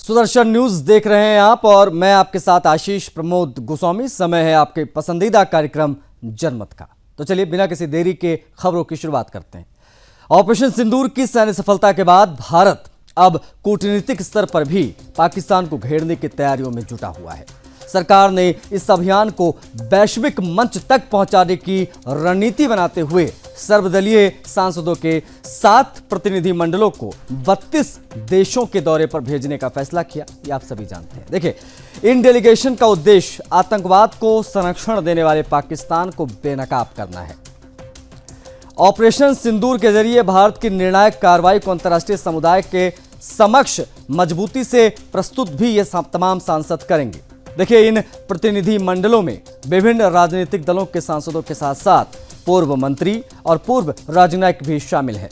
Sudarshan news देख रहे हैं आप और मैं आपके साथ आशीष प्रमोद गोस्वामी। समय है आपके पसंदीदा कार्यक्रम जनमत का। तो चलिए बिना किसी देरी के खबरों की शुरुआत करते हैं। ऑपरेशन सिंदूर की सैन्य सफलता के बाद भारत अब कूटनीतिक स्तर पर भी पाकिस्तान को घेरने की तैयारियों में जुटा हुआ है। सरकार ने इस अभियान को वैश्विक मंच तक पहुंचाने की रणनीति बनाते हुए सर्वदलीय सांसदों के 7 प्रतिनिधि मंडलों को 32 देशों के दौरे पर भेजने का फैसला किया। ये आप सभी जानते हैं। देखिए, इन डेलीगेशन का उद्देश्य आतंकवाद को संरक्षण देने वाले पाकिस्तान को बेनकाब करना है। ऑपरेशन सिंदूर के जरिए भारत की निर्णायक कार्रवाई को अंतर्राष्ट्रीय समुदाय के समक्ष मजबूती से प्रस्तुत भी ये तमाम सांसद करेंगे। देखिए, इन प्रतिनिधि मंडलों में विभिन्न राजनीतिक दलों के सांसदों के साथ साथ पूर्व मंत्री और पूर्व राजनयिक भी शामिल हैं।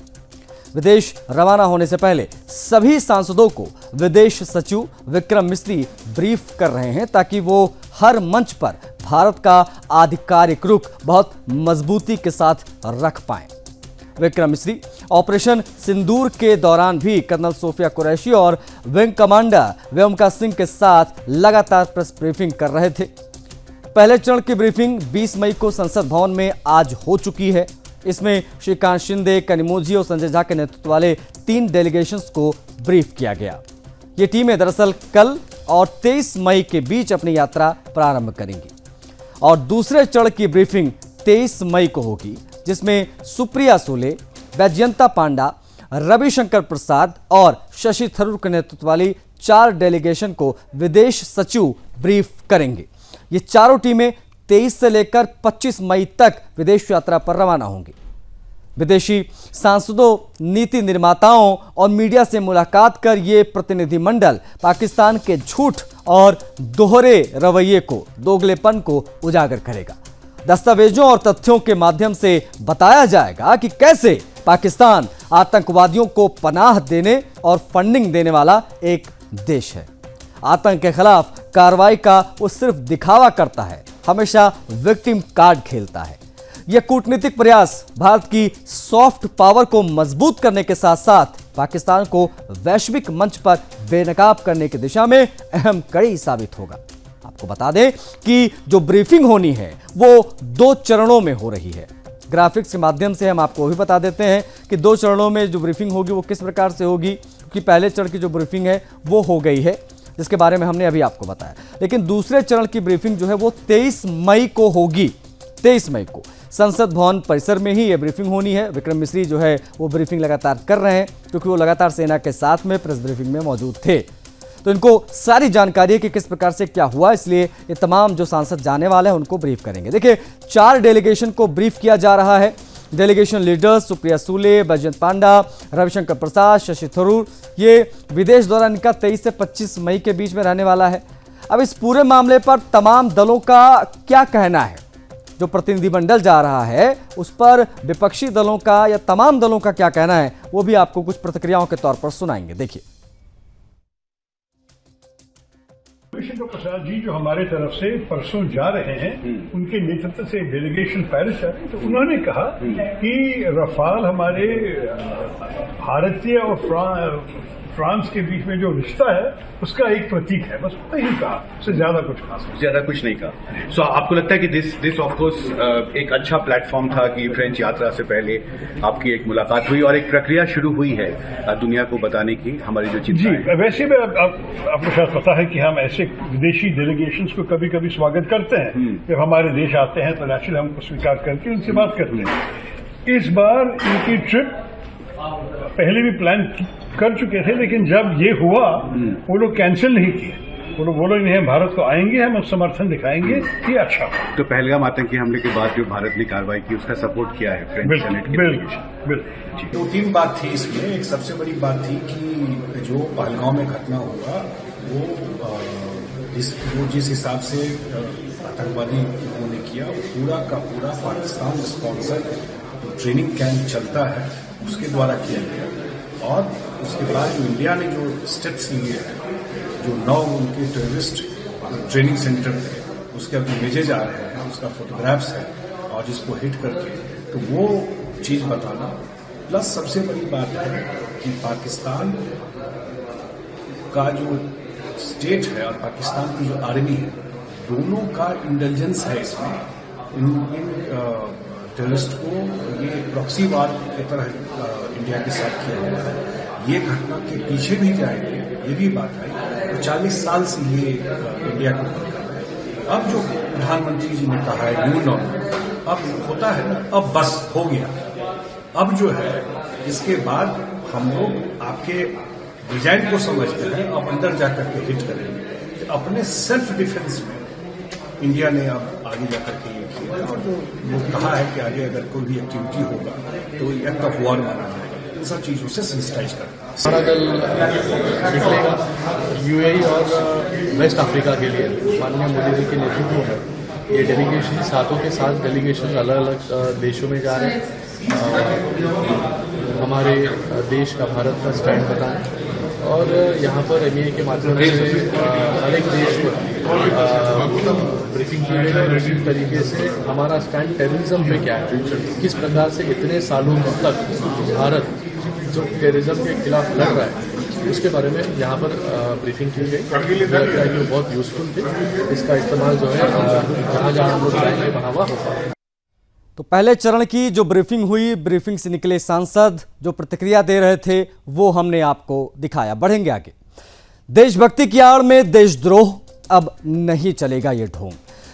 विदेश रवाना होने से पहले सभी सांसदों को विदेश सचिव विक्रम मिस्री ब्रीफ कर रहे हैं ताकि वो हर मंच पर भारत का आधिकारिक रुख बहुत मजबूती के साथ रख पाएं। विक्रम मिस्री ऑपरेशन सिंदूर के दौरान भी कर्नल सोफिया कुरैशी और विंग कमांडर व्योमिका सिंह के साथ लगातार प्रेस ब्रीफिंग कर रहे थे। पहले चरण की ब्रीफिंग 20 मई को संसद भवन में आज हो चुकी है। इसमें श्रीकांत शिंदे, कनिमोझी और संजय झा के नेतृत्व वाले 3 डेलीगेशंस को ब्रीफ किया गया। ये टीमें दरअसल कल और 23 मई के बीच अपनी यात्रा प्रारंभ करेंगी और दूसरे चरण की ब्रीफिंग 23 मई को होगी, जिसमें सुप्रिया सुले, वैजयंता पांडा, रविशंकर प्रसाद और शशि थरूर के नेतृत्व वाली 4 डेलीगेशन को विदेश सचिव ब्रीफ करेंगे। ये चारों टीमें 23 से लेकर 25 मई तक विदेश यात्रा पर रवाना होंगी। विदेशी सांसदों, नीति निर्माताओं और मीडिया से मुलाकात कर ये प्रतिनिधिमंडल पाकिस्तान के झूठ और दोहरे रवैये को, दोगलेपन को उजागर करेगा। दस्तावेजों और तथ्यों के माध्यम से बताया जाएगा कि कैसे पाकिस्तान आतंकवादियों को पनाह देने और फंडिंग देने वाला एक देश है। आतंक के खिलाफ कार्रवाई का वो सिर्फ दिखावा करता है, हमेशा विक्टिम कार्ड खेलता है। यह कूटनीतिक प्रयास भारत की सॉफ्ट पावर को मजबूत करने के साथ साथ पाकिस्तान को वैश्विक मंच पर बेनकाब करने की दिशा में अहम कड़ी साबित होगा। आपको बता दें कि जो ब्रीफिंग होनी है वो 2 चरणों में हो रही है। ग्राफिक्स के माध्यम से हम आपको भी बता देते हैं कि 2 चरणों में जो ब्रीफिंग होगी वो किस प्रकार से होगी, क्योंकि पहले चरण की जो ब्रीफिंग है वो हो गई है, जिसके बारे में हमने अभी आपको बताया। लेकिन दूसरे चरण की ब्रीफिंग जो है वो 23 मई को होगी। 23 मई को संसद भवन परिसर में ही यह ब्रीफिंग होनी है। विक्रम मिस्री जो है वो ब्रीफिंग लगातार कर रहे हैं, क्योंकि वो लगातार सेना के साथ में प्रेस ब्रीफिंग में मौजूद थे। तो इनको सारी जानकारी है कि किस प्रकार से क्या हुआ, इसलिए ये तमाम जो सांसद जाने वाले हैं उनको ब्रीफ करेंगे। देखिए, 4 डेलीगेशन को ब्रीफ किया जा रहा है। डेलीगेशन लीडर्स सुप्रिया सुले, वैजयंत पांडा, रविशंकर प्रसाद, शशि थरूर, ये विदेश दौरा इनका 23 से 25 मई के बीच में रहने वाला है। अब इस पूरे मामले पर तमाम दलों का क्या कहना है, जो प्रतिनिधिमंडल जा रहा है उस पर विपक्षी दलों का या तमाम दलों का क्या कहना है, वो भी आपको कुछ प्रतिक्रियाओं के तौर पर सुनाएंगे। देखिए, रविशंकर प्रसाद जी जो हमारे तरफ से परसों जा रहे हैं, उनके नेतृत्व से डेलीगेशन पेरिस है, तो उन्होंने कहा कि रफाल हमारे भारतीय और फ्रांस के बीच में जो रिश्ता है उसका एक प्रतीक है। बस यही कहा, उससे ज्यादा कुछ नहीं कहा। सो आपको लगता है कि दिस ऑफ कोर्स एक अच्छा प्लेटफॉर्म था कि फ्रेंच यात्रा से पहले आपकी एक मुलाकात हुई और एक प्रक्रिया शुरू हुई है दुनिया को बताने की हमारी जो चिंता है। वैसे भी आपको शायद पता है कि हम ऐसे विदेशी डेलीगेशंस को कभी कभी स्वागत करते हैं। जब हमारे देश आते हैं तो नेचुरली हमको स्वीकार करके उनसे बात करते हैं। इस बार इनकी ट्रिप पहले भी प्लान कर चुके थे, लेकिन जब ये हुआ वो लोग कैंसिल नहीं किए। वो लोग बोलो नहीं, हम भारत को आएंगे, हम समर्थन दिखाएंगे, ये अच्छा। तो पहलगाम आतंकी हमले के बाद जो भारत ने कार्रवाई की उसका सपोर्ट किया है फ्रेंच सेनेट के। बिल्कुल। 2-3 बात थी इसमें। एक सबसे बड़ी बात थी कि जो पहलगाम में घटना हुआ वो जिस हिसाब से आतंकवादी लोगों ने किया, पूरा का पूरा पाकिस्तान स्पॉन्सर ट्रेनिंग कैंप चलता है उसके द्वारा किया गया। और उसके बाद जो इंडिया ने जो स्टेप्स लिए हैं, जो 9 उनके टेररिस्ट ट्रेनिंग सेंटर थे उसके अभी भेजे जा रहे हैं, उसका फोटोग्राफ्स है और जिसको हिट करके, तो वो चीज बताना। प्लस सबसे बड़ी बात है कि पाकिस्तान का जो स्टेट है और पाकिस्तान की जो आर्मी है, दोनों का इंटेलिजेंस है इसमें। इन टेररिस्ट को ये प्रॉक्सी वार की तरह इंडिया के साथ किया गया है। ये घटना के पीछे भी जाएंगे, ये भी बात है। तो 40 साल से ये इंडिया को कर रहा है। अब जो प्रधानमंत्री जी ने कहा है न्यू नॉर्मल, अब होता है ना, अब बस हो गया। अब जो है इसके बाद हम लोग आपके डिजाइन को समझते हैं, अब अंदर जाकर के हिट करेंगे। अपने सेल्फ डिफेंस में इंडिया ने अब आगे जाकर के ये किया और जो कहा है कि आगे अगर कोई भी एक्टिविटी होगा तो एक्ट ऑफ वॉर माना जाएगा। इन सब चीजों से सेंसिटाइज करना। हमारा दल निकलेगा यूएई और वेस्ट अफ्रीका के लिए। माननीय मोदी जी के नेतृत्व में ये डेलीगेशन, सातों के साथ डेलीगेशन अलग अलग देशों में जा रहे हैं। हमारे देश का, भारत का स्टैंड बताएं और यहाँ पर एमईए के माध्यम से हर एक देश को ब्रीफिंग की गई और उसी तरीके से हमारा स्टैंड टेररिज्म पे क्या है, किस प्रकार से इतने सालों तक भारत जो टेररिज्म के खिलाफ लड़ रहा है उसके बारे में यहाँ पर ब्रीफिंग की गई। मुझे लगता है कि बहुत यूजफुल थी। इसका इस्तेमाल जो है जहाँ जहाँ हम लोग जाएंगे वहाँ वहाँ होगा। तो पहले चरण की जो ब्रीफिंग हुई, ब्रीफिंग से निकले सांसद जो प्रतिक्रिया दे रहे थे वो हमने आपको दिखाया। बढ़ेंगे आगे। देशभक्ति की आड़ में देशद्रोह अब नहीं चलेगा ये ढोंग।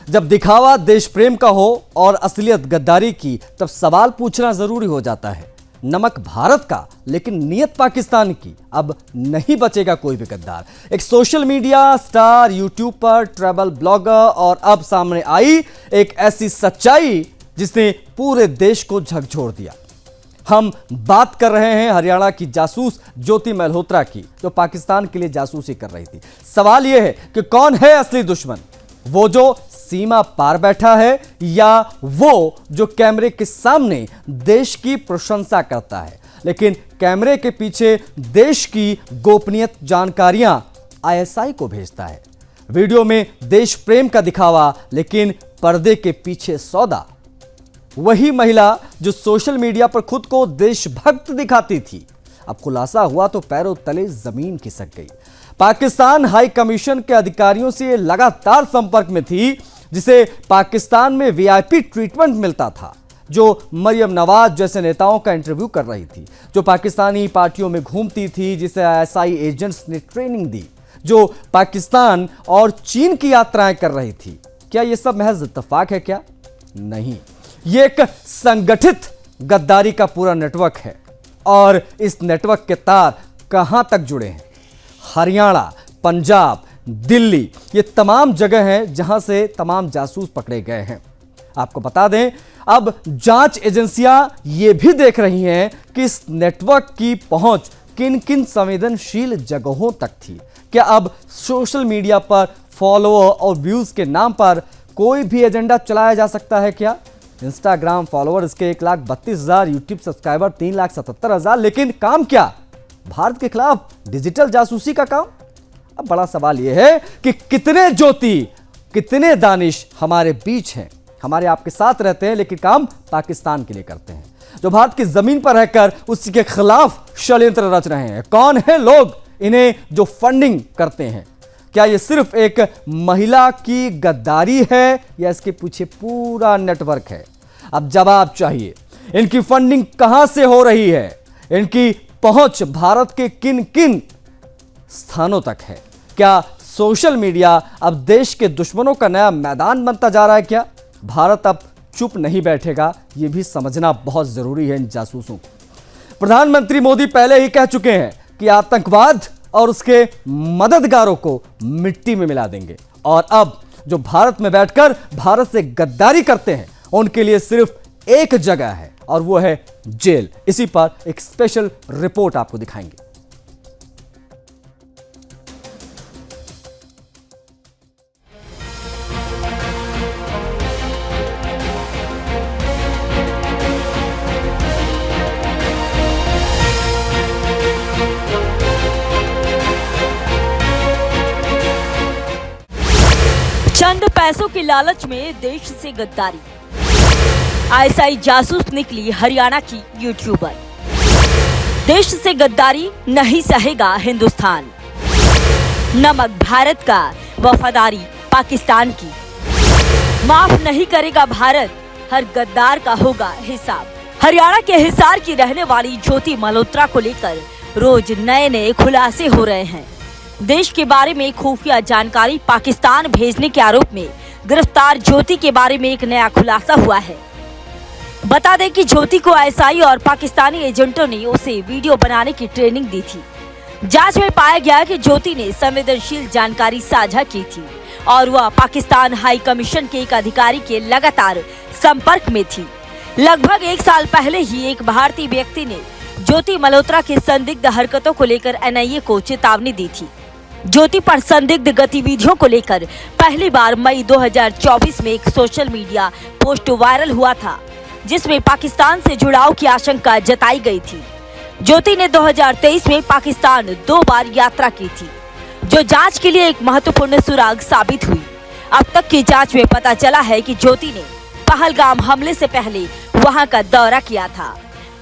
जब दिखावा देश प्रेम का हो और असलियत गद्दारी की, तब सवाल पूछना जरूरी हो जाता है। नमक भारत का लेकिन नीयत पाकिस्तान की। अब नहीं बचेगा कोई भी गद्दार। एक social media star, YouTuber, travel blogger और अब सामने आई एक ऐसी सच्चाई जिसने पूरे देश को झकझोर दिया। हम बात कर रहे हैं हरियाणा की जासूस ज्योति मल्होत्रा की, जो पाकिस्तान के लिए जासूसी कर रही थी। सवाल यह है कि कौन है असली दुश्मन? वो जो सीमा पार बैठा है या वो जो कैमरे के सामने देश की प्रशंसा करता है लेकिन कैमरे के पीछे देश की गोपनीय जानकारियां आईएसआई को भेजता है? वीडियो में देश प्रेम का दिखावा लेकिन पर्दे के पीछे सौदा। वही महिला जो सोशल मीडिया पर खुद को देशभक्त दिखाती थी, अब खुलासा हुआ तो पैरों तले जमीन खिसक गई। पाकिस्तान हाई कमीशन के अधिकारियों से लगातार संपर्क में थी, जिसे पाकिस्तान में वीआईपी ट्रीटमेंट मिलता था, जो मरियम नवाज जैसे नेताओं का इंटरव्यू कर रही थी, जो पाकिस्तानी पार्टियों में घूमती थी, जिसे आईएसआई एजेंट्स ने ट्रेनिंग दी, जो पाकिस्तान और चीन की यात्राएं कर रही थी। क्या यह सब महज इत्तेफाक है क्या? नहीं, ये एक संगठित गद्दारी का पूरा नेटवर्क है। और इस नेटवर्क के तार कहां तक जुड़े हैं? हरियाणा, पंजाब, दिल्ली, ये तमाम जगह हैं जहां से तमाम जासूस पकड़े गए हैं। आपको बता दें, अब जांच एजेंसियां ये भी देख रही हैं कि इस नेटवर्क की पहुंच किन किन संवेदनशील जगहों तक थी। क्या अब सोशल मीडिया पर फॉलोअर और व्यूज के नाम पर कोई भी एजेंडा चलाया जा सकता है क्या? इंस्टाग्राम फॉलोअर इसके 1,32,000, यूट्यूब सब्सक्राइबर 3,77,000, लेकिन काम क्या? भारत के खिलाफ डिजिटल जासूसी का काम। अब बड़ा सवाल यह है कि कितने ज्योति, कितने दानिश हमारे बीच हैं, हमारे आपके साथ रहते हैं लेकिन काम पाकिस्तान के लिए करते हैं, जो भारत की जमीन पर रहकर उसी के खिलाफ षड्यंत्र रच रहे हैं। कौन है लोग इन्हें जो फंडिंग करते हैं? क्या ये सिर्फ एक महिला की गद्दारी है या इसके पीछे पूरा नेटवर्क है? अब जवाब चाहिए। इनकी फंडिंग कहां से हो रही है? इनकी पहुंच भारत के किन किन स्थानों तक है? क्या सोशल मीडिया अब देश के दुश्मनों का नया मैदान बनता जा रहा है क्या? भारत अब चुप नहीं बैठेगा, यह भी समझना बहुत जरूरी है इन जासूसों को। प्रधानमंत्री मोदी पहले ही कह चुके हैं कि आतंकवाद और उसके मददगारों को मिट्टी में मिला देंगे। और अब जो भारत में बैठकर भारत से गद्दारी करते हैं उनके लिए सिर्फ एक जगह है और वो है जेल। इसी पर एक स्पेशल रिपोर्ट आपको दिखाएंगे। चंद पैसों के लालच में देश से गद्दारी। आईएसआई जासूस निकली हरियाणा की यूट्यूबर। देश से गद्दारी नहीं सहेगा हिंदुस्तान। नमक भारत का, वफादारी पाकिस्तान की। माफ नहीं करेगा भारत, हर गद्दार का होगा हिसाब। हरियाणा के हिसार की रहने वाली ज्योति मल्होत्रा को लेकर रोज नए नए खुलासे हो रहे हैं। देश के बारे में खुफिया जानकारी पाकिस्तान भेजने के आरोप में गिरफ्तार ज्योति के बारे में एक नया खुलासा हुआ है। बता दें कि ज्योति को आईएसआई और पाकिस्तानी एजेंटों ने उसे वीडियो बनाने की ट्रेनिंग दी थी। जांच में पाया गया कि ज्योति ने संवेदनशील जानकारी साझा की थी और वह पाकिस्तान हाई कमीशन के एक अधिकारी के लगातार संपर्क में थी। लगभग 1 साल पहले ही एक भारतीय व्यक्ति ने ज्योति मल्होत्रा की संदिग्ध हरकतों को लेकर एनआईए को चेतावनी दी थी। ज्योति पर संदिग्ध गतिविधियों को लेकर पहली बार मई 2024 में एक सोशल मीडिया पोस्ट वायरल हुआ था, जिसमें पाकिस्तान से जुड़ाव की आशंका जताई गई थी। ज्योति ने 2023 में पाकिस्तान 2 बार यात्रा की थी, जो जांच के लिए एक महत्वपूर्ण सुराग साबित हुई। अब तक की जांच में पता चला है कि ज्योति ने पहलगाम हमले से पहले वहां का दौरा किया था।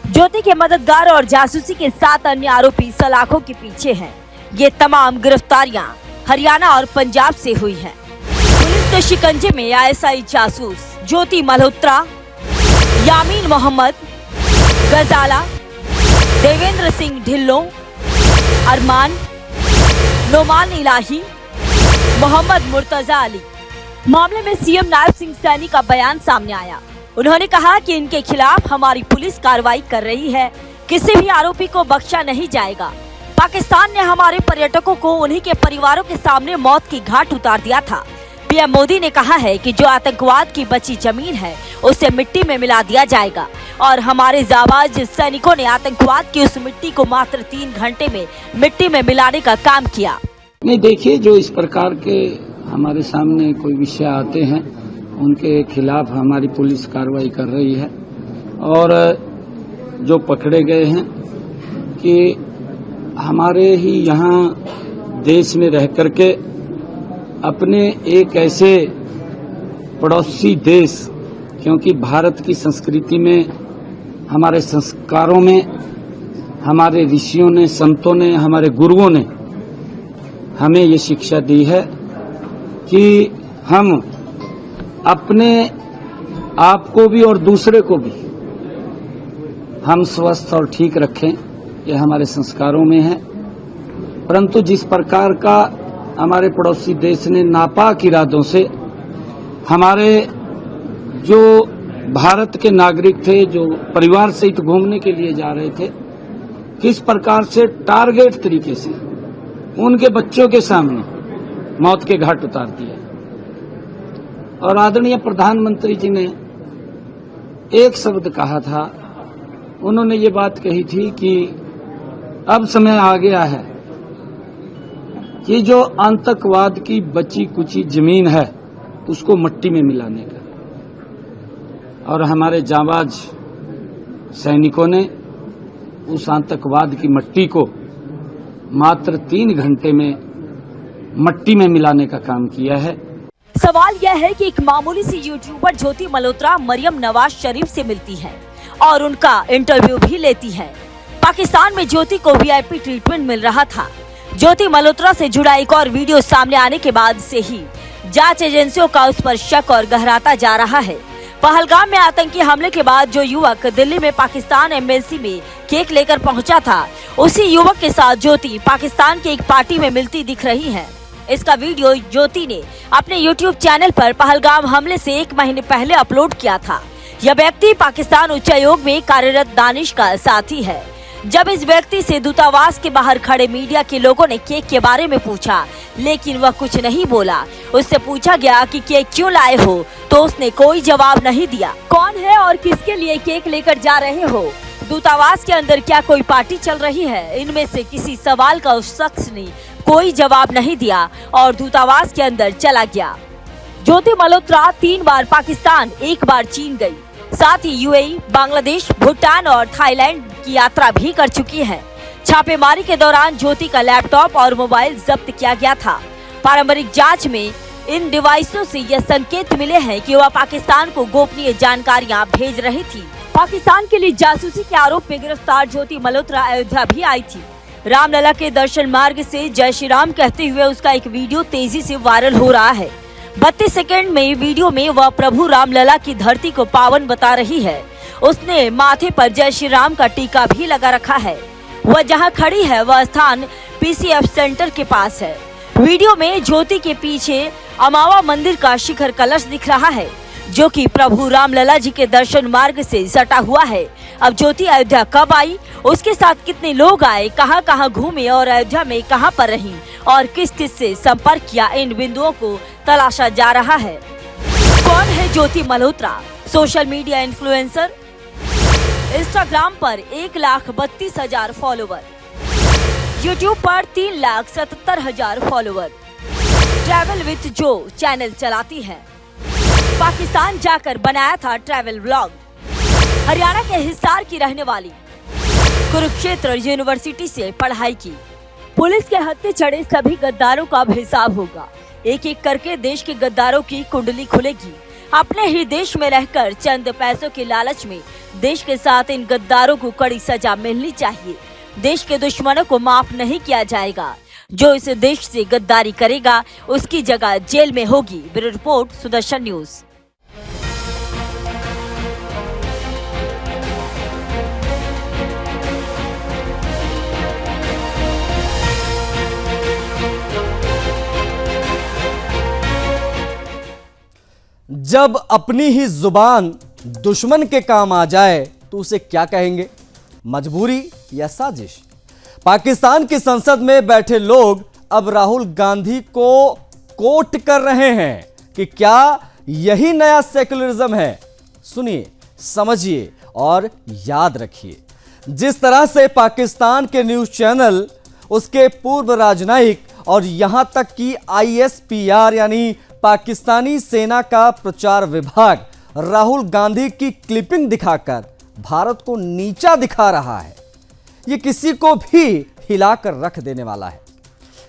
ज्योति के मददगार और जासूसी के 7 अन्य आरोपी सलाखों के पीछे हैं। ये तमाम गिरफ्तारियां हरियाणा और पंजाब से हुई हैं। पुलिस के शिकंजे में आईएसआई जासूस ज्योति मल्होत्रा, यामीन मोहम्मद, गजाला, देवेंद्र सिंह ढिल्लों, अरमान, नोमान इलाही, मोहम्मद मुर्तजा अली। मामले में सीएम नायब सिंह सैनी का बयान सामने आया। उन्होंने कहा कि इनके खिलाफ हमारी पुलिस कार्रवाई कर रही है, किसी भी आरोपी को बख्शा नहीं जाएगा। पाकिस्तान ने हमारे पर्यटकों को उन्हीं के परिवारों के सामने मौत की घाट उतार दिया था। पीएम मोदी ने कहा है कि जो आतंकवाद की बची जमीन है उसे मिट्टी में मिला दिया जाएगा और हमारे जाबाज सैनिकों ने आतंकवाद की उस मिट्टी को मात्र 3 घंटे में मिट्टी में मिलाने का काम किया। नहीं, देखिए, जो इस प्रकार के हमारे सामने कोई विषय आते हैं उनके खिलाफ हमारी पुलिस कार्रवाई कर रही है और जो पकड़े गए हैं कि हमारे ही यहाँ देश में रह करके अपने एक ऐसे पड़ोसी देश, क्योंकि भारत की संस्कृति में, हमारे संस्कारों में, हमारे ऋषियों ने, संतों ने, हमारे गुरुओं ने हमें ये शिक्षा दी है कि हम अपने आप को भी और दूसरे को भी हम स्वस्थ और ठीक रखें, ये हमारे संस्कारों में है। परंतु जिस प्रकार का हमारे पड़ोसी देश ने नापाक इरादों से हमारे जो भारत के नागरिक थे, जो परिवार सहित घूमने के लिए जा रहे थे, किस प्रकार से टारगेट तरीके से उनके बच्चों के सामने मौत के घाट उतार दिया। और आदरणीय प्रधानमंत्री जी ने एक शब्द कहा था, उन्होंने ये बात कही थी कि अब समय आ गया है कि जो आतंकवाद की बची कुची जमीन है उसको मिट्टी में मिलाने का। और हमारे जांबाज सैनिकों ने उस आतंकवाद की मिट्टी को मात्र 3 घंटे में मिट्टी में मिलाने का काम किया है। सवाल यह है कि एक मामूली सी यूट्यूबर ज्योति मल्होत्रा मरियम नवाज शरीफ से मिलती है और उनका इंटरव्यू भी लेती है। पाकिस्तान में ज्योति को वीआईपी ट्रीटमेंट मिल रहा था। ज्योति मल्होत्रा से जुड़ा एक और वीडियो सामने आने के बाद से ही जांच एजेंसियों का उस पर शक और गहराता जा रहा है। पहलगाम में आतंकी हमले के बाद जो युवक दिल्ली में पाकिस्तान एम्बेसी में केक लेकर पहुंचा था, उसी युवक के साथ ज्योति पाकिस्तान की एक पार्टी में मिलती दिख रही है। इसका वीडियो ज्योति ने अपने यूट्यूब चैनल पर पहलगाम हमले से 1 महीने पहले अपलोड किया था। यह व्यक्ति पाकिस्तान उच्चायोग में कार्यरत दानिश का साथी है। जब इस व्यक्ति से दूतावास के बाहर खड़े मीडिया के लोगों ने केक के बारे में पूछा, लेकिन वह कुछ नहीं बोला। उससे पूछा गया कि केक क्यों लाए हो, तो उसने कोई जवाब नहीं दिया। कौन है और किसके लिए केक लेकर जा रहे हो? दूतावास के अंदर क्या कोई पार्टी चल रही है? इनमें से किसी सवाल का उस शख्स ने कोई जवाब नहीं दिया और दूतावास के अंदर चला गया। ज्योति मल्होत्रा 3 बार पाकिस्तान, 1 बार चीन गई। साथ ही यूएई, बांग्लादेश, भूटान और थाईलैंड की यात्रा भी कर चुकी है। छापेमारी के दौरान ज्योति का लैपटॉप और मोबाइल जब्त किया गया था। पारंपरिक जांच में इन डिवाइसों से यह संकेत मिले हैं कि वह पाकिस्तान को गोपनीय जानकारियां भेज रही थी। पाकिस्तान के लिए जासूसी के आरोप में गिरफ्तार ज्योति मल्होत्रा अयोध्या भी आई थी। रामलला के दर्शन मार्ग से जय श्री राम कहते हुए उसका एक वीडियो तेजी से वायरल हो रहा है। 32 सेकंड में वीडियो में वह प्रभु रामलला की धरती को पावन बता रही है। उसने माथे पर जय श्री राम का टीका भी लगा रखा है। वह जहां खड़ी है वह स्थान पीसीएफ सेंटर के पास है। वीडियो में ज्योति के पीछे अमावा मंदिर का शिखर कलश दिख रहा है, जो कि प्रभु रामलला जी के दर्शन मार्ग से सटा हुआ है। अब ज्योति अयोध्या कब आई, उसके साथ कितने लोग आए, कहां कहां घूमे और अयोध्या में कहां पर रही और किस किस से संपर्क किया, इन बिंदुओं को तलाशा जा रहा है। कौन है Jyoti Malhotra? Social media influencer, Instagram पर 1,32,000 फॉलोवर, यूट्यूब पर 3,77,000 follower, travel with Jo channel चलाती है। पाकिस्तान जाकर बनाया था ट्रैवल व्लॉग। हरियाणा के हिसार की रहने वाली, कुरुक्षेत्र यूनिवर्सिटी से पढ़ाई की। पुलिस के हत्थे चढ़े सभी गद्दारों का अब हिसाब होगा। एक एक करके देश के गद्दारों की कुंडली खुलेगी। अपने ही देश में रहकर चंद पैसों के लालच में देश के साथ इन गद्दारों को कड़ी सजा मिलनी चाहिए। देश के दुश्मनों को माफ नहीं किया जाएगा। जो इस देश से गद्दारी करेगा उसकी जगह जेल में होगी। Bureau report, Sudarshan news. जब अपनी ही जुबान दुश्मन के काम आ जाए तो उसे क्या कहेंगे? मजबूरी या साजिश? पाकिस्तान की संसद में बैठे लोग अब राहुल गांधी को कोट कर रहे हैं कि क्या यही नया सेकुलरिज्म है? सुनिए, समझिए और याद रखिए। जिस तरह से पाकिस्तान के न्यूज चैनल, उसके पूर्व राजनयिक और यहां तक कि ISPR यानी पाकिस्तानी सेना का प्रचार विभाग राहुल गांधी की क्लिपिंग दिखाकर भारत को नीचा दिखा रहा है, ये किसी को भी हिलाकर रख देने वाला है।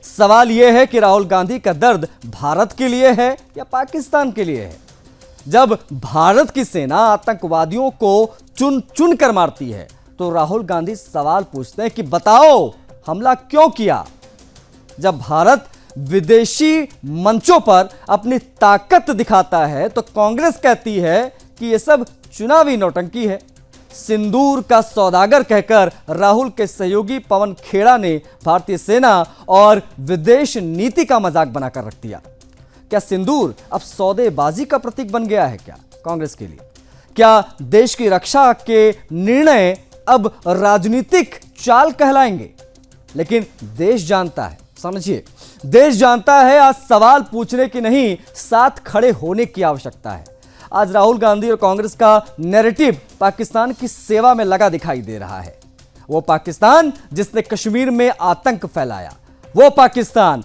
सवाल यह है कि राहुल गांधी का दर्द भारत के लिए है या पाकिस्तान के लिए है? जब भारत की सेना आतंकवादियों को चुन चुन कर मारती है तो राहुल गांधी सवाल पूछते हैं कि बताओ हमला क्यों किया। जब भारत विदेशी मंचों पर अपनी ताकत दिखाता है तो कांग्रेस कहती है कि यह सब चुनावी नौटंकी है। सिंदूर का सौदागर कहकर राहुल के सहयोगी पवन खेड़ा ने भारतीय सेना और विदेश नीति का मजाक बनाकर रख दिया। क्या सिंदूर अब सौदेबाजी का प्रतीक बन गया है क्या कांग्रेस के लिए? क्या देश की रक्षा के निर्णय अब राजनीतिक चाल कहलाएंगे? लेकिन देश जानता है, समझिए, देश जानता है आज सवाल पूछने की नहीं, साथ खड़े होने की आवश्यकता है। आज राहुल गांधी और कांग्रेस का नैरेटिव पाकिस्तान की सेवा में लगा दिखाई दे रहा है। वो पाकिस्तान जिसने कश्मीर में आतंक फैलाया, वो पाकिस्तान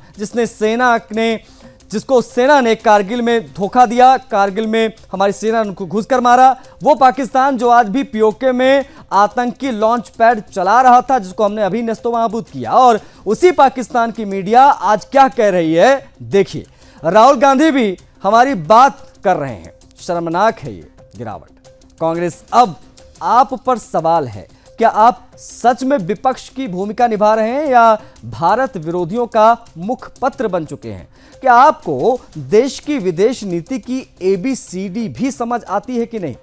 जिसको सेना ने कारगिल में धोखा दिया, कारगिल में हमारी सेना ने उनको घुसकर मारा, वो पाकिस्तान जो आज भी पीओके में आतंकी लॉन्च पैड चला रहा था, जिसको हमने अभी नेस्तोनाबूद किया। और उसी पाकिस्तान की मीडिया आज क्या कह रही है, देखिए। राहुल गांधी भी हमारी बात कर रहे हैं। शर्मनाक है ये गिरावट। कांग्रेस, अब आप पर सवाल है, क्या आप सच में विपक्ष की भूमिका निभा रहे हैं या भारत विरोधियों का मुखपत्र बन चुके हैं? क्या आपको देश की विदेश नीति की ABCD भी समझ आती है कि नहीं?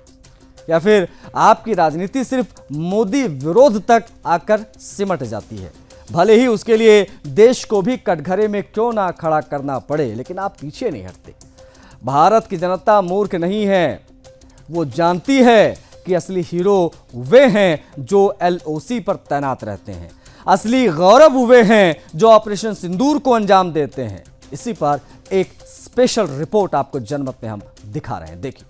या फिर आपकी राजनीति सिर्फ मोदी विरोध तक आकर सिमट जाती है? भले ही उसके लिए देश को भी कटघरे में क्यों ना खड़ा करना पड़े, लेकिन आप पीछे नहीं हटते। भारत की जनता मूर्ख नहीं है, वो जानती है कि असली हीरो वे हैं जो LOC पर तैनात रहते हैं। असली गौरव वे हैं जो ऑपरेशन सिंदूर को अंजाम देते हैं। इसी पर एक स्पेशल रिपोर्ट आपको जनमत में हम दिखा रहे हैं, देखिए।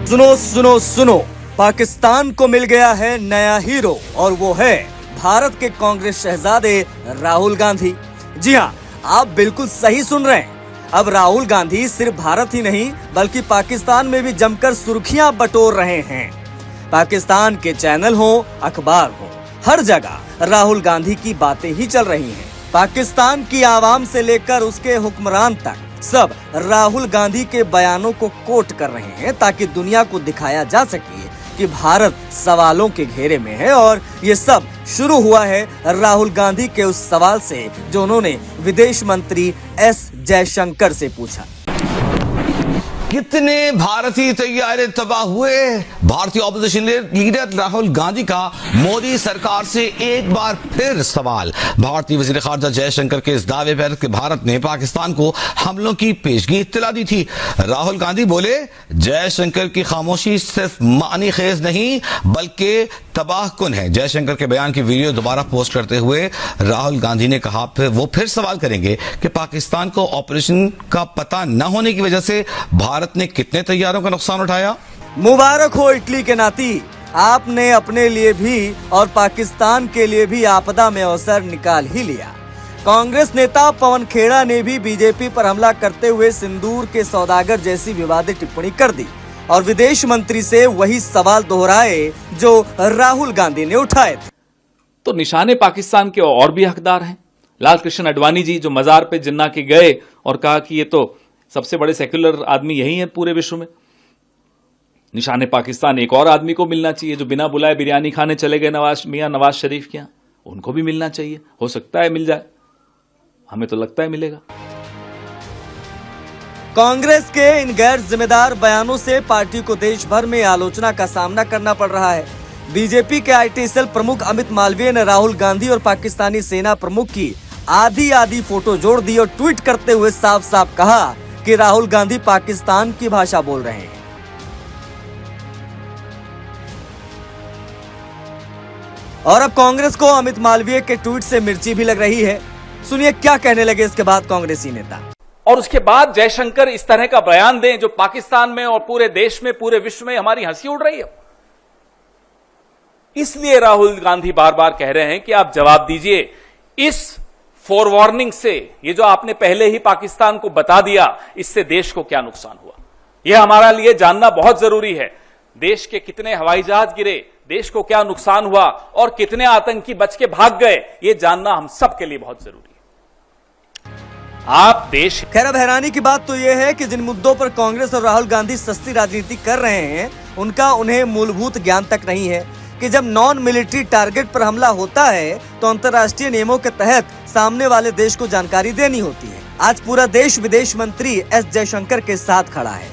सुनो सुनो सुनो, पाकिस्तान को मिल गया है नया हीरो और वो है भारत के कांग्रेस शहजादे राहुल गांधी। जी हां, आप बिल्कुल सही सुन रहे हैं। अब राहुल गांधी सिर्फ भारत ही नहीं बल्कि पाकिस्तान में भी जमकर सुर्खियां बटोर रहे हैं। पाकिस्तान के चैनल हो, अखबार हो, हर जगह राहुल गांधी की बातें ही चल रही हैं। पाकिस्तान की आवाम से लेकर उसके हुक्मरान तक सब राहुल गांधी के बयानों को कोट कर रहे हैं ताकि दुनिया को दिखाया जा सके कि भारत सवालों के घेरे में है और ये सब शुरू हुआ है राहुल गांधी के उस सवाल से जो उन्होंने विदेश मंत्री एस जयशंकर से पूछा। कितने भारतीय तैयारे तबाह हुए। भारतीय ऑपोजिशन लीडर राहुल गांधी का मोदी सरकार से एक बार फिर सवाल। भारतीय वजीर खारजा जयशंकर के इस दावे पर कि भारत ने पाकिस्तान को हमलों की पेशगी इत्तला दी थी। राहुल गांधी बोले, जयशंकर की खामोशी सिर्फ मानी खेज नहीं बल्कि तबाह कुन है। जयशंकर के बयान की वीडियो दोबारा पोस्ट करते हुए राहुल गांधी ने कहा वो फिर सवाल करेंगे कि पाकिस्तान को ऑपरेशन का पता न होने की वजह से भारत ने कितने तैयारों का नुकसान उठाया। मुबारक हो इटली के नाती, आपने अपने लिए भी और पाकिस्तान के लिए भी आपदा में अवसर निकाल ही लिया। कांग्रेस नेता पवन खेड़ा ने भी बीजेपी पर हमला करते हुए सिंदूर के सौदागर जैसी विवादित टिप्पणी कर दी और विदेश मंत्री से वही सवाल दोहराए जो राहुल गांधी ने उठाए थे। तो निशाने पाकिस्तान के और भी हकदार हैं। लाल कृष्ण आडवाणी जी जो मजार पे जिन्ना के गए और कहा कि ये तो सबसे बड़े सेक्युलर आदमी यही है पूरे विश्व में। निशाने पाकिस्तान एक और आदमी को मिलना चाहिए जो बिना बुलाए बिरयानी खाने चले गए मियां नवाज शरीफ के यहाँ, उनको भी मिलना चाहिए। हो सकता है मिल जाए, हमें तो लगता है मिलेगा। कांग्रेस के इन गैर जिम्मेदार बयानों से पार्टी को देश भर में आलोचना का सामना करना पड़ रहा है। बीजेपी के आईटी सेल प्रमुख अमित मालवीय ने राहुल गांधी और पाकिस्तानी सेना प्रमुख की आधी फोटो जोड़ दी और ट्वीट करते हुए साफ साफ कहा कि राहुल गांधी पाकिस्तान की भाषा बोल रहे हैं। और अब कांग्रेस को अमित मालवीय के ट्वीट से मिर्ची भी लग रही है। सुनिए क्या कहने लगे इसके बाद कांग्रेसी नेता। और उसके बाद जयशंकर इस तरह का बयान दें जो पाकिस्तान में और पूरे देश में पूरे विश्व में हमारी हंसी उड़ रही है। इसलिए राहुल गांधी बार बार कह रहे हैं कि आप जवाब दीजिए इस फॉरवार्निंग से। ये जो आपने पहले ही पाकिस्तान को बता दिया, इससे देश को क्या नुकसान हुआ, यह हमारा लिए जानना बहुत जरूरी है। देश के कितने हवाई जहाज गिरे, देश को क्या नुकसान हुआ और कितने आतंकी बच के भाग गए, ये जानना हम सबके लिए बहुत जरूरी है। आप देश खैर, अब हैरानी की बात तो यह है कि जिन मुद्दों पर कांग्रेस और राहुल गांधी सस्ती राजनीति कर रहे हैं उनका उन्हें मूलभूत ज्ञान तक नहीं है कि जब नॉन मिलिट्री टारगेट पर हमला होता है तो अंतर्राष्ट्रीय नियमों के तहत सामने वाले देश को जानकारी देनी होती है। आज पूरा देश विदेश मंत्री एस जयशंकर के साथ खड़ा है,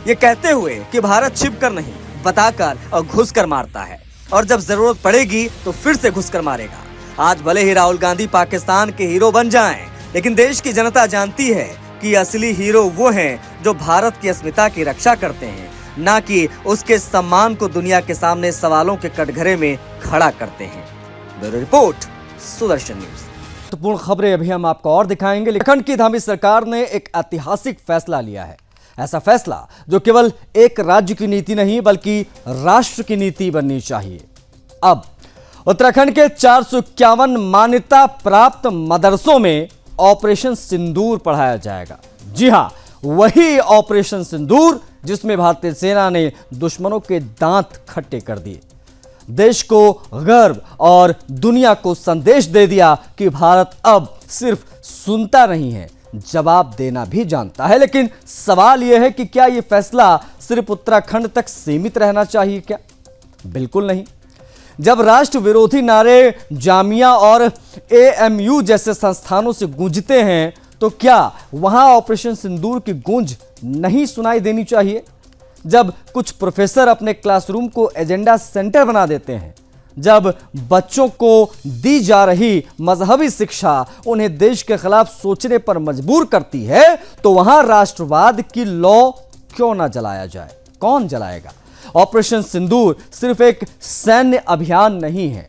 ये कहते हुए कि भारत छिपकर नहीं बताकर और घुसकर मारता है और जब जरूरत पड़ेगी तो फिर से घुसकर मारेगा। आज भले ही राहुल गांधी पाकिस्तान के हीरो बन जाएं, लेकिन देश की जनता जानती है कि असली हीरो वो हैं जो भारत की अस्मिता की रक्षा करते हैं, ना कि उसके सम्मान को दुनिया के सामने सवालों के कटघरे में खड़ा करते हैं। Bureau report, Sudarshan news. तो पूर्ण खबरें अभी हम आपको और दिखाएंगे। उत्तराखंड की धामी सरकार ने एक ऐतिहासिक फैसला लिया है। ऐसा फैसला जो केवल एक राज्य की नीति नहीं बल्कि राष्ट्र की नीति बननी चाहिए। अब उत्तराखंड के 451 मान्यता प्राप्त मदरसों में ऑपरेशन सिंदूर पढ़ाया जाएगा। जी हां, वही ऑपरेशन सिंदूर जिसमें भारतीय सेना ने दुश्मनों के दांत खट्टे कर दिए, देश को गर्व और दुनिया को संदेश दे दिया कि भारत अब सिर्फ सुनता नहीं है, जवाब देना भी जानता है। लेकिन सवाल यह है कि क्या यह फैसला सिर्फ उत्तराखंड तक सीमित रहना चाहिए क्या? बिल्कुल नहीं। जब राष्ट्र विरोधी नारे जामिया और एएमयू जैसे संस्थानों से गूंजते हैं तो क्या वहां ऑपरेशन सिंदूर की गूंज नहीं सुनाई देनी चाहिए? जब कुछ प्रोफेसर अपने क्लासरूम को एजेंडा सेंटर बना देते हैं, जब बच्चों को दी जा रही मजहबी शिक्षा उन्हें देश के खिलाफ सोचने पर मजबूर करती है, तो वहां राष्ट्रवाद की लौ क्यों ना जलाया जाए? कौन जलाएगा? ऑपरेशन सिंदूर सिर्फ एक सैन्य अभियान नहीं है,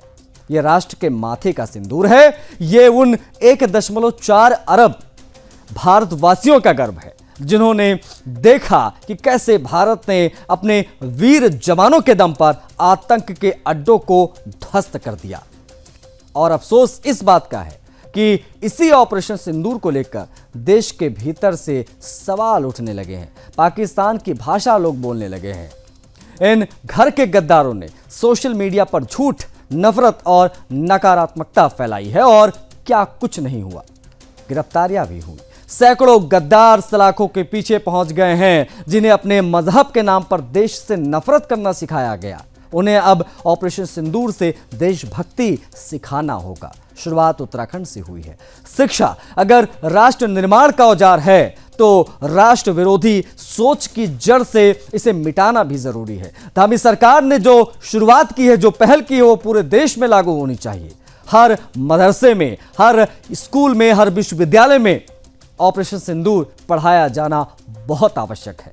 यह राष्ट्र के माथे का सिंदूर है। यह उन 1.4 अरब भारतवासियों का गर्व है जिन्होंने देखा कि कैसे भारत ने अपने वीर जवानों के दम पर आतंक के अड्डों को ध्वस्त कर दिया। और अफसोस इस बात का है कि इसी ऑपरेशन सिंदूर को लेकर देश के भीतर से सवाल उठने लगे हैं, पाकिस्तान की भाषा लोग बोलने लगे हैं। इन घर के गद्दारों ने सोशल मीडिया पर झूठ, नफरत और नकारात्मकता फैलाई है और क्या कुछ नहीं हुआ। गिरफ्तारियां भी हुई, सैकड़ों गद्दार सलाखों के पीछे पहुंच गए हैं जिन्हें अपने मजहब के नाम पर देश से नफरत करना सिखाया गया। उन्हें अब ऑपरेशन सिंदूर से देशभक्ति सिखाना होगा। शुरुआत उत्तराखंड से हुई है। शिक्षा अगर राष्ट्र निर्माण का औजार है तो राष्ट्र विरोधी सोच की जड़ से इसे मिटाना भी जरूरी है। धामी सरकार ने जो शुरुआत की है, जो पहल की है, वो पूरे देश में लागू होनी चाहिए। हर मदरसे में, हर स्कूल में, हर विश्वविद्यालय में ऑपरेशन सिंदूर पढ़ाया जाना बहुत आवश्यक है।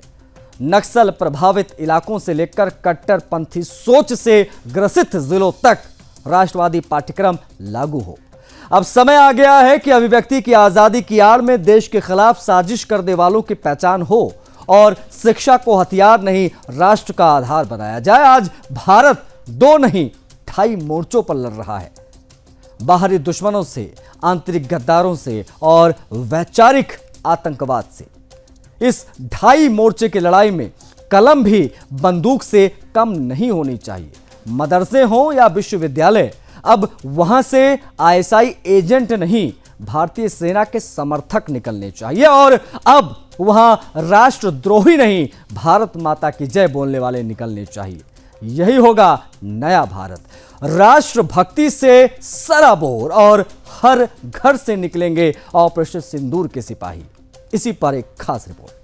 नक्सल प्रभावित इलाकों से लेकर कट्टरपंथी सोच से ग्रसित जिलों तक राष्ट्रवादी पाठ्यक्रम लागू हो। अब समय आ गया है कि अभिव्यक्ति की आजादी की आड़ में देश के खिलाफ साजिश करने वालों की पहचान हो और शिक्षा को हथियार नहीं, राष्ट्र का आधार बनाया जाए। आज भारत 2 नहीं 2.5 मोर्चों पर लड़ रहा है, बाहरी दुश्मनों से, आंतरिक गद्दारों से और वैचारिक आतंकवाद से। इस 2.5 मोर्चे की लड़ाई में कलम भी बंदूक से कम नहीं होनी चाहिए। मदरसे हों या विश्वविद्यालय, अब वहां से आईएसआई एजेंट नहीं, भारतीय सेना के समर्थक निकलने चाहिए और अब वहां राष्ट्रद्रोही नहीं, भारत माता की जय बोलने वाले निकलने चाहिए। यही होगा नया भारत। राष्ट्रभक्ति से सराबोर और हर घर से निकलेंगे ऑपरेशन सिंदूर के सिपाही। इसी पर एक खास रिपोर्ट।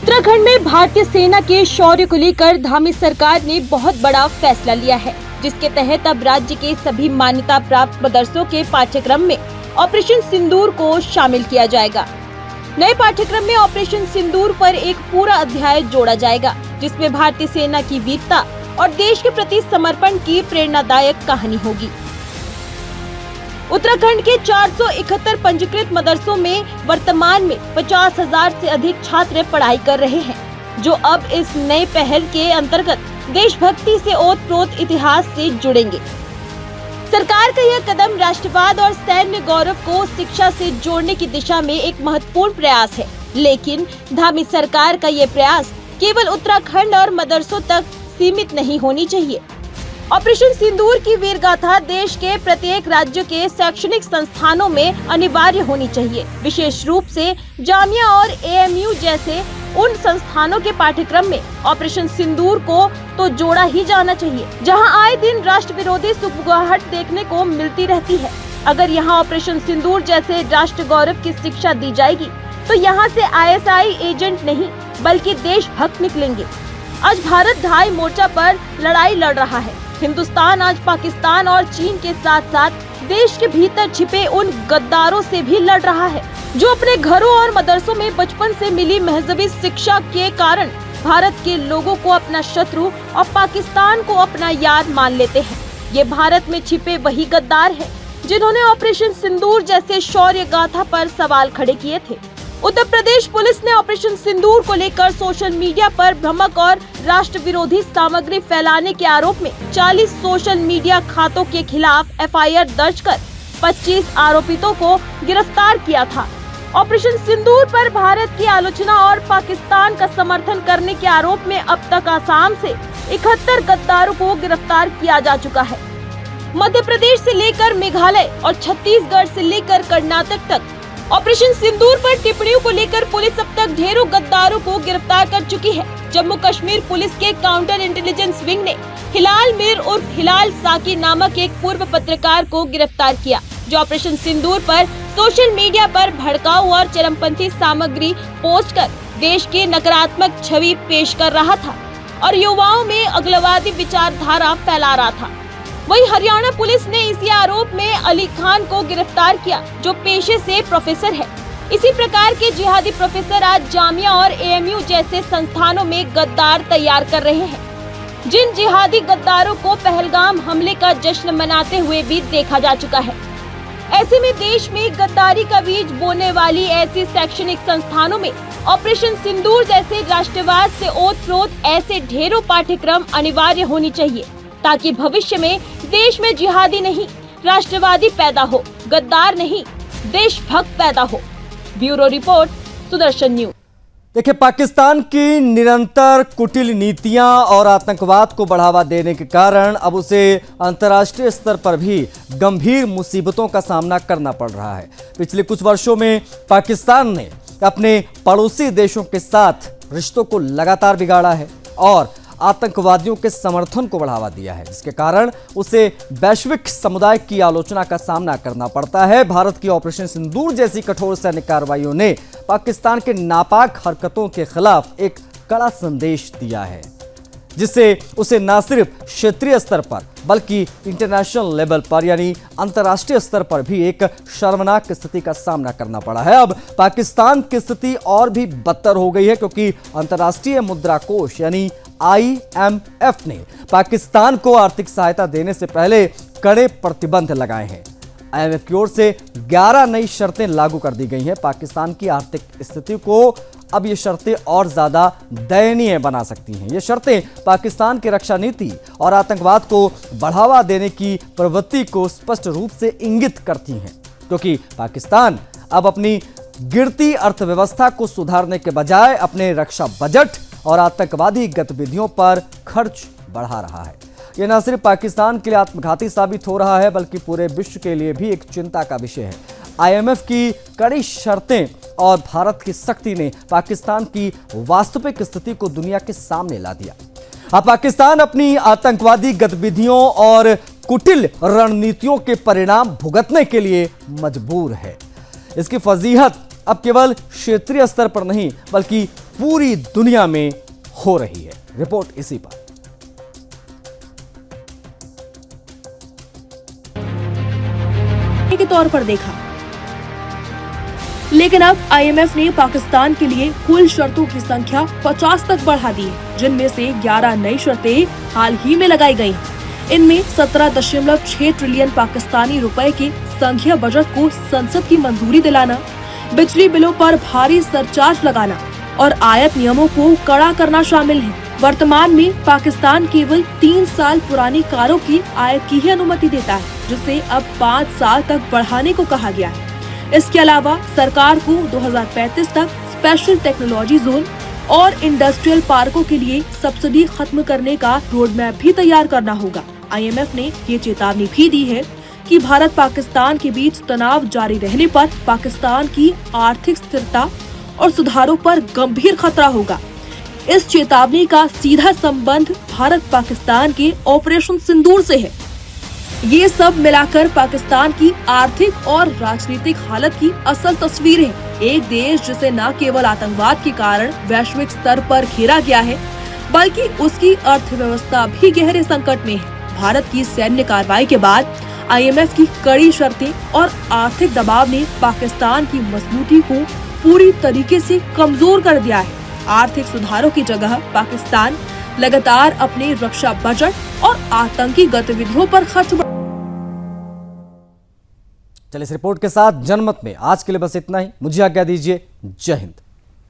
उत्तराखंड में भारतीय सेना के शौर्य को लेकर धामी सरकार ने बहुत बड़ा फैसला लिया है, जिसके तहत अब राज्य के सभी मान्यता प्राप्त मदरसों के पाठ्यक्रम में ऑपरेशन सिंदूर को शामिल किया जाएगा। नए पाठ्यक्रम में ऑपरेशन सिंदूर पर एक पूरा अध्याय जोड़ा जाएगा, जिसमें भारतीय सेना की वीरता और देश के प्रति समर्पण की प्रेरणादायक कहानी होगी। उत्तराखंड के 471 पंजीकृत मदरसों में वर्तमान में 50,000 से अधिक छात्र पढ़ाई कर रहे हैं, जो अब इस नए पहल के अंतर्गत देशभक्ति से ओतप्रोत इतिहास से जुड़ेंगे। सरकार का यह कदम राष्ट्रवाद और सैन्य गौरव को शिक्षा से जोड़ने की दिशा में एक महत्वपूर्ण प्रयास है, लेकिन धामी सरकार का यह प्रयास केवल उत्तराखंड और मदरसों तक सीमित नहीं होनी चाहिए। ऑपरेशन सिंदूर की वीरगाथा देश के प्रत्येक राज्य के शैक्षणिक संस्थानों में अनिवार्य होनी चाहिए। विशेष रूप से जामिया और एएमयू जैसे उन संस्थानों के पाठ्यक्रम में ऑपरेशन सिंदूर को तो जोड़ा ही जाना चाहिए, जहां आए दिन राष्ट्र विरोधी सुगबुगाहट देखने को मिलती रहती है। अगर यहां ऑपरेशन सिंदूर जैसे राष्ट्र गौरव की शिक्षा दी जाएगी तो यहां से आईएसआई एजेंट नहीं बल्कि देशभक्त निकलेंगे। आज भारत 2.5 मोर्चा पर लड़ाई लड़ रहा है। हिंदुस्तान आज पाकिस्तान और चीन के साथ साथ देश के भीतर छिपे उन गद्दारों से भी लड़ रहा है, जो अपने घरों और मदरसों में बचपन से मिली महजबी शिक्षा के कारण भारत के लोगों को अपना शत्रु और पाकिस्तान को अपना यार मान लेते हैं। ये भारत में छिपे वही गद्दार हैं, जिन्होंने ऑपरेशन सिंदूर जैसे शौर्य गाथा पर सवाल खड़े किए थे। उत्तर प्रदेश पुलिस ने ऑपरेशन सिंदूर को लेकर सोशल मीडिया पर भ्रामक और राष्ट्र विरोधी सामग्री फैलाने के आरोप में 40 सोशल मीडिया खातों के खिलाफ एफआईआर दर्ज कर 25 आरोपितों को गिरफ्तार किया था। ऑपरेशन सिंदूर पर भारत की आलोचना और पाकिस्तान का समर्थन करने के आरोप में अब तक आसाम से 71 गद्दारों को गिरफ्तार किया जा चुका है। मध्य प्रदेश से लेकर मेघालय और छत्तीसगढ़ से लेकर कर्नाटक तक ऑपरेशन सिंदूर पर टिप्पणियों को लेकर पुलिस अब तक ढेरों गद्दारों को गिरफ्तार कर चुकी है। जम्मू कश्मीर पुलिस के काउंटर इंटेलिजेंस विंग ने हिलाल मीर उर्फ हिलाल साकी नामक एक पूर्व पत्रकार को गिरफ्तार किया, जो ऑपरेशन सिंदूर पर सोशल मीडिया पर भड़काऊ और चरमपंथी सामग्री पोस्ट कर देश की नकारात्मक छवि पेश कर रहा था और युवाओं में अगलवादी विचारधारा फैला रहा था। वहीं हरियाणा पुलिस ने इसी आरोप में अली खान को गिरफ्तार किया, जो पेशे से प्रोफेसर है। इसी प्रकार के जिहादी प्रोफेसर आज जामिया और एएमयू जैसे संस्थानों में गद्दार तैयार कर रहे हैं, जिन जिहादी गद्दारों को पहलगाम हमले का जश्न मनाते हुए भी देखा जा चुका है। ऐसे में देश में गद्दारी का बीज बोने वाली ऐसी शैक्षणिक संस्थानों में ऑपरेशन सिंदूर जैसे राष्ट्रवाद से ओतप्रोत ऐसे ढेरों पाठ्यक्रम अनिवार्य होनी चाहिए, ताकि भविष्य में देश में जिहादी नहीं राष्ट्रवादी पैदा हो, गद्दार नहीं देशभक्त पैदा हो। Bureau report, Sudarshan news. देखिए, पाकिस्तान की निरंतर कुटिल नीतियां और आतंकवाद को बढ़ावा देने के कारण अब उसे अंतर्राष्ट्रीय स्तर पर भी गंभीर मुसीबतों का सामना करना पड़ रहा है। पिछले कुछ वर्षों में पाकिस्तान ने अपने पड़ोसी देशों के साथ रिश्तों को लगातार बिगाड़ा है और आतंकवादियों के समर्थन को बढ़ावा दिया है, जिसके कारण उसे वैश्विक समुदाय की आलोचना का सामना करना पड़ता है। भारत की ऑपरेशन सिंदूर जैसी कठोर सैन्य कार्रवाइयों ने पाकिस्तान के नापाक हरकतों के खिलाफ एक कड़ा संदेश दिया है, जिससे उसे न सिर्फ क्षेत्रीय स्तर पर बल्कि इंटरनेशनल लेवल पर यानी अंतर्राष्ट्रीय स्तर पर भी एक शर्मनाक स्थिति का सामना करना पड़ा है। अब पाकिस्तान की स्थिति और भी बदतर हो गई है, क्योंकि अंतर्राष्ट्रीय मुद्रा कोष यानी IMF ने पाकिस्तान को आर्थिक सहायता देने से पहले कड़े प्रतिबंध लगाए हैं। IMF की ओर से 11 नई शर्तें लागू कर दी गई हैं। पाकिस्तान की आर्थिक स्थिति को अब ये शर्तें और ज्यादा दयनीय बना सकती हैं। ये शर्तें पाकिस्तान की रक्षा नीति और आतंकवाद को बढ़ावा देने की प्रवृत्ति को स्पष्ट रूप से इंगित करती हैं, क्योंकि पाकिस्तान अब अपनी गिरती अर्थव्यवस्था को सुधारने के बजाय अपने रक्षा बजट और आतंकवादी गतिविधियों पर खर्च बढ़ा रहा है। यह न सिर्फ पाकिस्तान के लिए आत्मघाती साबित हो रहा है, बल्कि पूरे विश्व के लिए भी एक चिंता का विषय है। IMF की कड़ी शर्तें और भारत की सख्ती ने पाकिस्तान की वास्तविक स्थिति को दुनिया के सामने ला दिया। अब पाकिस्तान अपनी आतंकवादी गतिविधियों और कुटिल रणनीतियों के परिणाम भुगतने के लिए मजबूर है। इसकी फजीहत अब केवल क्षेत्रीय स्तर पर नहीं बल्कि पूरी दुनिया में हो रही है। रिपोर्ट इसी पर। के तौर पर देखा, लेकिन अब IMF ने पाकिस्तान के लिए कुल शर्तों की संख्या 50 तक बढ़ा दी है, जिनमें से 11 नई शर्तें हाल ही में लगाई गई हैं। इनमें 17.6 ट्रिलियन पाकिस्तानी रुपए के संघीय बजट को संसद की मंजूरी दिलाना, बिजली बिलों पर भारी सरचार्ज लगाना और आयात नियमों को कड़ा करना शामिल है। वर्तमान में पाकिस्तान केवल 3 साल पुरानी कारों की आयात की ही अनुमति देता है, जिसे अब 5 साल तक बढ़ाने को कहा गया है। इसके अलावा सरकार को 2035 तक स्पेशल टेक्नोलॉजी जोन और इंडस्ट्रियल पार्कों के लिए सब्सिडी खत्म करने का रोड मैप भी तैयार करना होगा। IMF ने ये चेतावनी भी दी है कि भारत पाकिस्तान के बीच तनाव जारी रहने पर पाकिस्तान की आर्थिक स्थिरता और सुधारों पर गंभीर खतरा होगा। इस चेतावनी का सीधा संबंध भारत पाकिस्तान के ऑपरेशन सिंदूर से है। ये सब मिलाकर पाकिस्तान की आर्थिक और राजनीतिक हालत की असल तस्वीर है। एक देश जिसे न केवल आतंकवाद के कारण वैश्विक स्तर पर घेरा गया है, बल्कि उसकी अर्थव्यवस्था भी गहरे संकट में है। भारत की सैन्य कार्रवाई के बाद IMF की कड़ी शर्तें और आर्थिक दबाव ने पाकिस्तान की मजबूती को पूरी तरीके से कमजोर कर दिया है। आर्थिक सुधारों की जगह पाकिस्तान लगातार अपने रक्षा बजट और आतंकी गतिविधियों पर खर्च। चलिए इस रिपोर्ट के साथ जनमत में आज के लिए बस इतना ही। मुझे आज्ञा दीजिए। जय हिंद।